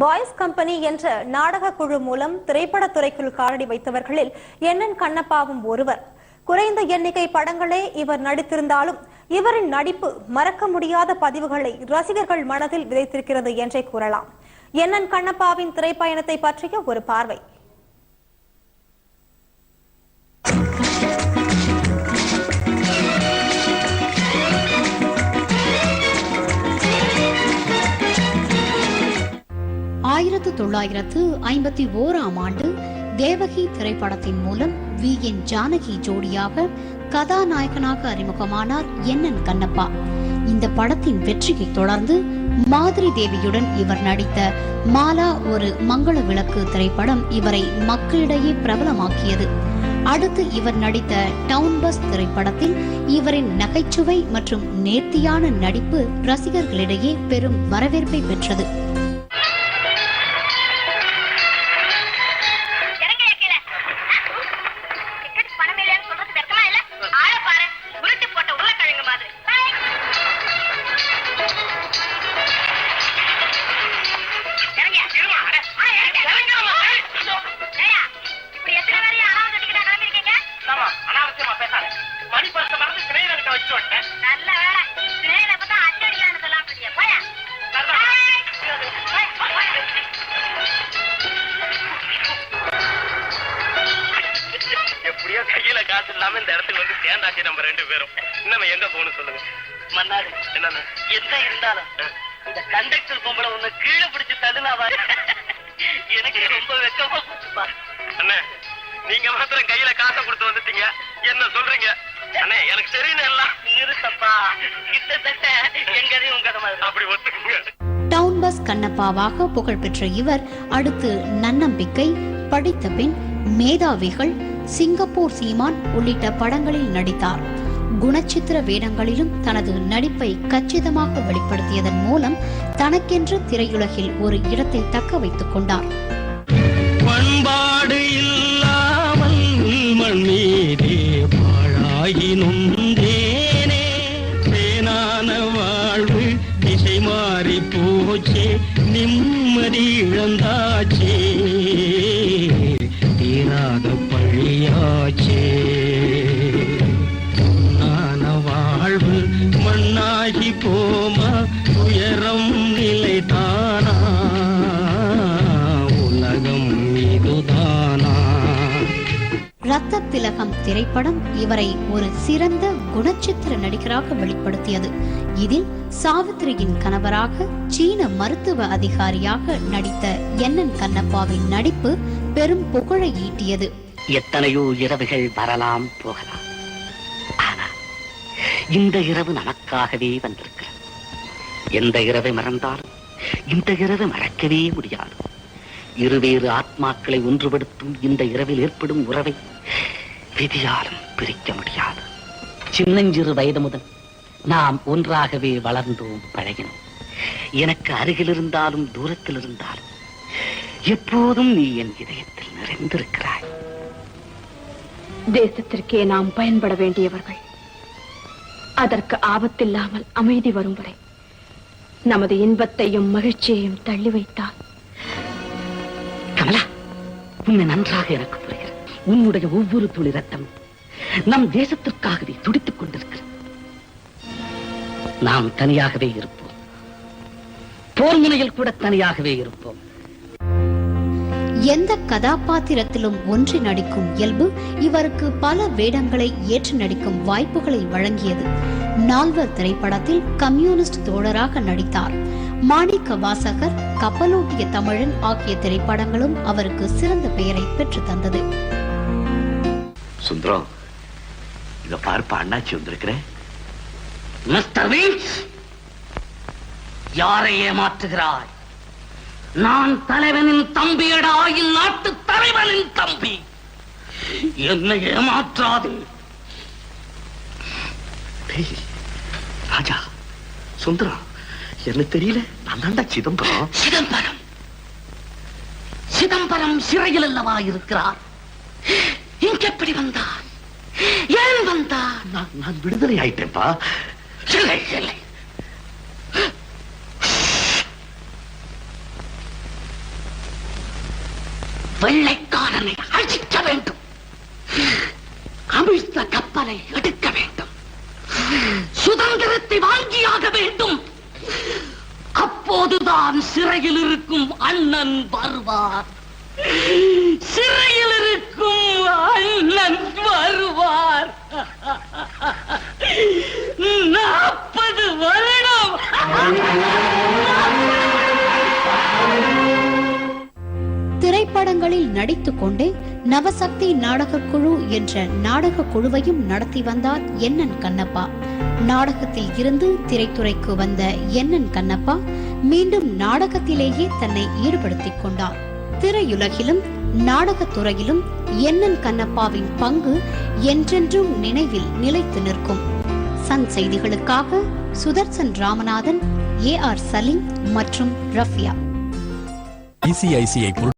Boys company என்ற நாடக குழு மூலம் திரைப்படத்துறைக்குள் காலடி வைத்தவர்களில் என்என் கண்ணப்பாவும் ஒருவர். குறைந்த எண்ணிக்கை படங்களே இவர் நடித்திருந்தாலும் இவரின் நடிப்பு மறக்க முடியாத பதிவுகளை ரசிகர்கள் மனதில் விதைத்திருக்கிறது என்றே கூறலாம். என்என் கண்ணப்பாவின் திரைப்பயணத்தை பற்றிய ஒரு பார்வை. ஆண்டு தேவகி திரைப்படத்தின் மூலம் வி.என். ஜானகி ஜோடியாக கதாநாயகனாக அறிமுகமானார் என்என் கண்ணப்பா. இந்த படத்தின் வெற்றியை தொடர்ந்து மாதிரி தேவியுடன் இவர் நடித்த மாலா ஒரு மங்கள விளக்கு திரைப்படம் இவரை மக்களிடையே பிரபலமாக்கியது. அடுத்து இவர் நடித்த டவுன் பஸ் திரைப்படத்தில் இவரின் நகைச்சுவை மற்றும் நேர்த்தியான நடிப்பு ரசிகர்களிடையே பெரும் வரவேற்பை பெற்றது. கையில காசு இல்லாம இந்த இடத்துக்கு வந்து சேர்ந்தாச்சு. நம்ம ரெண்டு பேரும் இன்னும் எங்க போகணும் சொல்லுங்க. மன்னாடு என்ன இருந்தாலும் இந்த கண்டக்டர் பொம்பளை ஒண்ணு கீழே பிடிச்சு தள்ளுனாவா? எனக்கு ரொம்ப வெக்கமா போச்சுப்பா. அண்ணே, நீங்க மாத்திரம் கையில காசை கொடுத்து வந்துட்டீங்க, என்ன சொல்றீங்க? அண்ணே, எனக்கு தெரியும் எல்லாம் நிறுத்தப்பா. கிட்டத்தட்ட எங்கதையும் உங்க மாதிரி அப்படி ஒத்துக்குங்க. டவுன் பஸ் கண்ணப்பாவாக புகழ்பெற்ற இவர் அடுத்து நன்னம்பிக்கை, படித்த பெண், மேதாவிகள், சிங்கப்பூர் சீமான் உள்ளிட்ட படங்களில் நடித்தார். குணச்சித்திர வேடங்களிலும் தனது நடிப்பை கச்சிதமாக வெளிப்படுத்தியதன் மூலம் தனக்கென்று திரையுலகில் ஒரு இடத்தை தக்க வைத்துக் கொண்டார். பண்பாடு இல்லாமல் மண்ணீரே பாழாயினும் தேனே, தேனான வாழ்வு திசை மாறி போச்சே, நிம்மதி இழந்தாச்சே, தீராத பழியாச்சே, நான வாழ்வு மண்ணாகி போமா, உயரம் நிலைதானா, உலகம் இதுதானா. ரத்த திலகம் திரைப்படம் இவரை ஒரு சிறந்த குணச்சித்திர நடிகராக வெளிப்படுத்தியது. இதில் சாவித்திரியின் கணவராக சீன மருத்துவ அதிகாரியாக நடித்த என்என் கண்ணப்பாவின் நடிப்பு பெரும் புகழை ஈட்டியது. எத்தனையோ இரவுகள் வரலாம் போகலாம், ஆனா இந்த இரவு நமக்காகவே வந்திருக்கிறது. எந்த இரவை மறந்தாலும் இந்த இரவை மறக்கவே முடியாது. இருவேறு ஆத்மாக்களை ஒன்றுபடுத்தும் இந்த இரவில் ஏற்படும் உறவை விதியாலும் பிரிக்க முடியாது. சின்னஞ்சிறு வயது முதல் நாம் ஒன்றாகவே வளர்ந்தோம், பழகினோம். எனக்கு அருகில் இருந்தாலும் தூரத்தில் இருந்தாலும் எப்போதும் நீ என் இதயத்தில் நிறைந்திருக்கிறாய். தேசத்திற்கே நாம் பயன்பட வேண்டியவர்கள். அதற்கு ஆபத்தில்லாமல் அமைதி வரும் வரை நமது இன்பத்தையும் மகிழ்ச்சியையும் தள்ளி வைத்தால். கமலா, உன்னை நன்றாக எனக்கு புரிகிறது. உன்னுடைய ஒவ்வொரு துளி ரத்தம் நம் தேசத்திற்காகவே துடித்துக் கொண்டிருக்கிறது. நாம் தனியாகவே இருப்போம், போர் முனையில் கூட தனியாகவே இருப்போம். எந்த கதாபாத்திரத்திலும் ஒன்றி நடிக்கும் இயல்பு இவருக்கு பல வேடங்களை ஏற்று நடிக்கும் வாய்ப்புகளை வழங்கியது. நால்வர் திரைப்படத்தில் கம்யூனிஸ்ட் தோழராக நடித்தார். மாணிக்க வாசகர், கப்பலோட்டிய தமிழன் ஆகிய திரைப்படங்களும் அவருக்கு சிறந்த பெயரை பெற்று தந்தது. சுந்தரம், இத பார்ப்ப அண்ணாச்சி வந்திருக்கிறேன். யாரை ஏமாற்றுகிறாய்? நான் தலைவனின் தம்பியடா, இந்நாட்டு தலைவனின் தம்பி. என்னை ஏமாற்றாது. ராஜா, சுந்தரம், என்ன தெரியல, நான் தாண்டா சிதம்பரம். சிதம்பரம் சிதம்பரம் சிறையில் அல்லவா இருக்கிறார்? இங்கெப்படி வந்தார்? ஏன் வந்தார்? நான் விடுதலை ஆயிட்டேன்பா. இல்லை இல்லை, வெள்ளைக்காரனை அழிக்க வேண்டும், அமிழ்ந்த கப்பலை எடுக்க வேண்டும், சுதந்திரத்தை வாங்கியாக வேண்டும். அப்போதுதான் சிறையில் இருக்கும் அண்ணன் வருவார். சிறையில் இருக்கும் அண்ணன் வருவார். 40 வருடம். திரைப்படங்களில் நடித்துக் கொண்டே நவசக்தி நாடகக் குழு என்ற நாடக குழுவையும் நடத்தி வந்தார் என்என் கண்ணப்பா. நாடகத்தில் இருந்து திரைத்துறைக்கு வந்த என்என் கண்ணப்பா மீண்டும் நாடகத்திலேயே தன்னை ஈடுபடுத்திக் கொண்டார். திரையுலகிலும் நாடகத்துறையிலும் என்என் கண்ணப்பாவின் பங்கு என்றென்றும் நினைவில் நிலைத்து நிற்கும். சன் செய்திகளுக்காக சுதர்சன் ராமநாதன், AR சலீம் மற்றும் ரஃபியா. ICICI